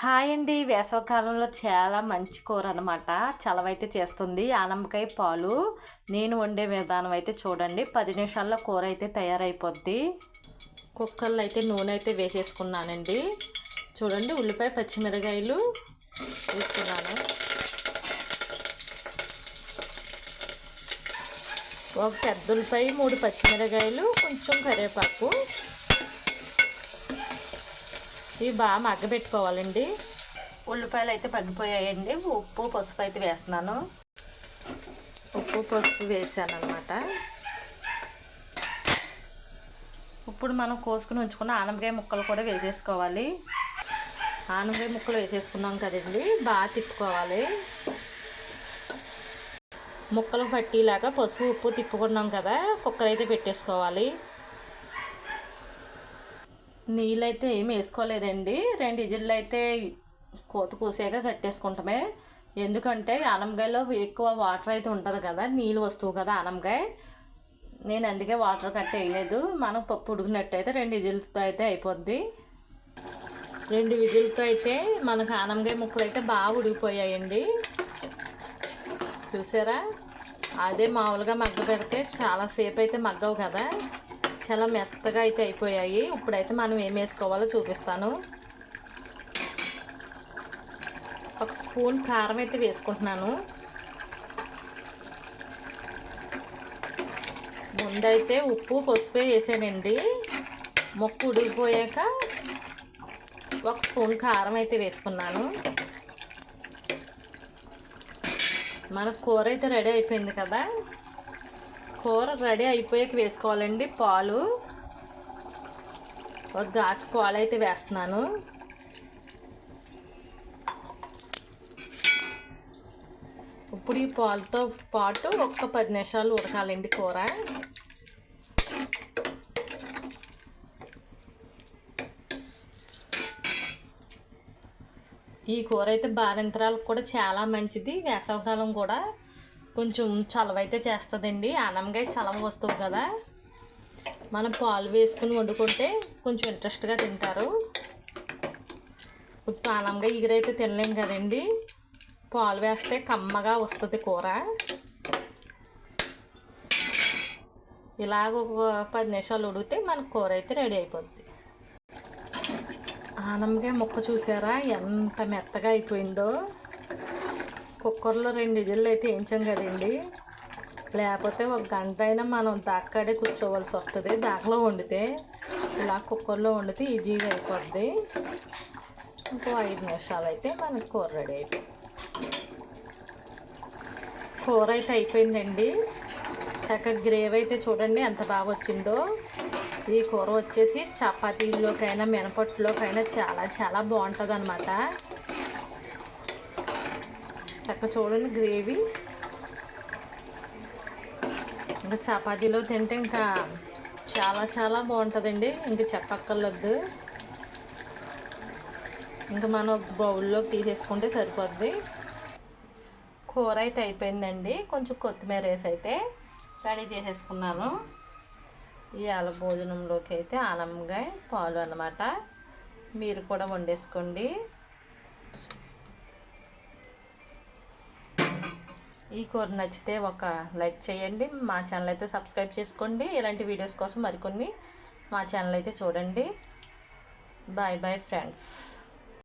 Hi అండి. వేసవికాలంలో చాలా మంచి కూర అనమాట. చలవైతే చేస్తుంది ఆనపకాయ పాలు. నేను వండే విధానం అయితే చూడండి. 10 నిమిషాల్లో కూర అయితే తయారైపోద్ది. కుక్కర్లో అయితే నూనె అయితే వేసేసుకున్నానండి. చూడండి, ఉల్లిపాయ పచ్చిమిరకాయలు వేసుకున్నాను. ఒక పెద్ద ఉల్లిపాయ, 3 పచ్చిమిరకాయలు, కొంచెం కరివేపాకు. ఇవి బాగా మగ్గబెట్టుకోవాలండి. ఉల్లిపాయలు అయితే పగిపోయాయండి. ఉప్పు పసుపు అయితే వేస్తున్నాను. ఉప్పు పసుపు వేసాను అనమాట. ఇప్పుడు మనం కోసుకుని ఉంచుకున్న ఆనపకాయ ముక్కలు కూడా వేసేసుకోవాలి. ఆనపకాయ ముక్కలు వేసేసుకున్నాం కదండి, బాగా తిప్పుకోవాలి. ముక్కలు పట్టేలాగా పసుపు ఉప్పు తిప్పుకున్నాం కదా, కుక్కర్ అయితే పెట్టేసుకోవాలి. నీళ్ళు అయితే ఏమి వేసుకోలేదండి. 2 విజిల్లు అయితే కోత కూసాక కట్టేసుకుంటామే. ఎందుకంటే ఆనపకాయలో ఎక్కువ వాటర్ అయితే ఉంటుంది కదా, నీళ్ళు వస్తువు కదా ఆనపకాయ. నేను అందుకే వాటర్ కట్ వేయలేదు. మనం పప్పు ఉడికినట్టు అయితే 2 విజిల్తో అయితే అయిపోద్ది. 2 విజిల్తో అయితే మనకు ఆనపకాయ ముక్కలు అయితే బాగా ఉడికిపోయాయండి. చూసారా, అదే మామూలుగా మగ్గ పెడితే చాలాసేపు అయితే మగ్గవు కదా, చాలా మెత్తగా అయితే అయిపోయాయి. ఇప్పుడైతే మనం ఏం వేసుకోవాలో చూపిస్తాను. 1 స్పూన్ కారం అయితే వేసుకుంటున్నాను. ముందైతే ఉప్పు పసుపు వేసానండి. ముక్క ఉడికిపోయాక 1 స్పూన్ కారం అయితే వేసుకున్నాను. మన కూర అయితే రెడీ అయిపోయింది కదా. కూర రెడీ అయిపోయాక వేసుకోవాలండి పాలు. 1 గ్లాసు పాలు అయితే వేస్తున్నాను. ఇప్పుడు ఈ పాలతో పాటు ఒక్క 10 నిమిషాలు ఉడకాలండి కూర. ఈ కూర అయితే బారింతరాలకు కూడా చాలా మంచిది. వేసవికాలం కూడా కొంచెం చలవైతే చేస్తుందండి. ఆనపకాయ చలవ వస్తువు కదా, మనం పాలు వేసుకుని వండుకుంటే కొంచెం ఇంట్రెస్ట్గా తింటారు. ఇప్పుడు ఆనపకాయ ఎగురైతే తినలేం కదండి, పాలు వేస్తే కమ్మగా వస్తుంది కూర. ఇలాగ ఒక 10 నిమిషాలు ఉడికితే మన కూర అయితే రెడీ అయిపోద్ది. ఆనపకాయ ముక్క చూసారా ఎంత మెత్తగా అయిపోయిందో. కుక్కర్లో 2 విజిల్లు అయితే వేయించాం కదండి, లేకపోతే 1 గంట అయినా మనం దాక్కడే కూర్చోవలసి వస్తుంది. దాకలో వండితే ఇలా కుక్కర్లో వండితే ఈజీగా అయిపోద్ది. ఇంకో 5 నిమిషాలు అయితే మనకు కూర రెడీ అయిపోయింది. కూర అయితే అయిపోయిందండి. చక్కగా గ్రేవీ అయితే చూడండి ఎంత బాగా వచ్చిందో. ఈ కూర వచ్చేసి చపాతీలోకైనా మినపట్టులోకైనా చాలా చాలా బాగుంటుంది అనమాట. చక్కగా చూడండి గ్రేవీ. ఇంకా చపాతీలో తింటే ఇంకా చాలా చాలా బాగుంటుందండి, ఇంకా చెప్పక్కర్లేదు. ఇంకా మనం ఒక బౌల్లోకి తీసేసుకుంటే సరిపోద్ది. కూర అయితే అయిపోయిందండి. కొంచెం కొత్తిమీర వేసి అయితే రెడీ చేసేసుకున్నాను. ఇవాళ భోజనంలోకి అయితే ఆనపకాయ పాలు అన్నమాట. మీరు కూడా వండేసుకోండి. ఈ కూర నచ్చితే ఒక లైక్ చేయండి. మా ఛానల్ అయితే సబ్స్క్రైబ్ చేసుకోండి. ఇలాంటి వీడియోస్ కోసం మరికొన్ని మా ఛానల్ అయితే చూడండి. Bye bye friends.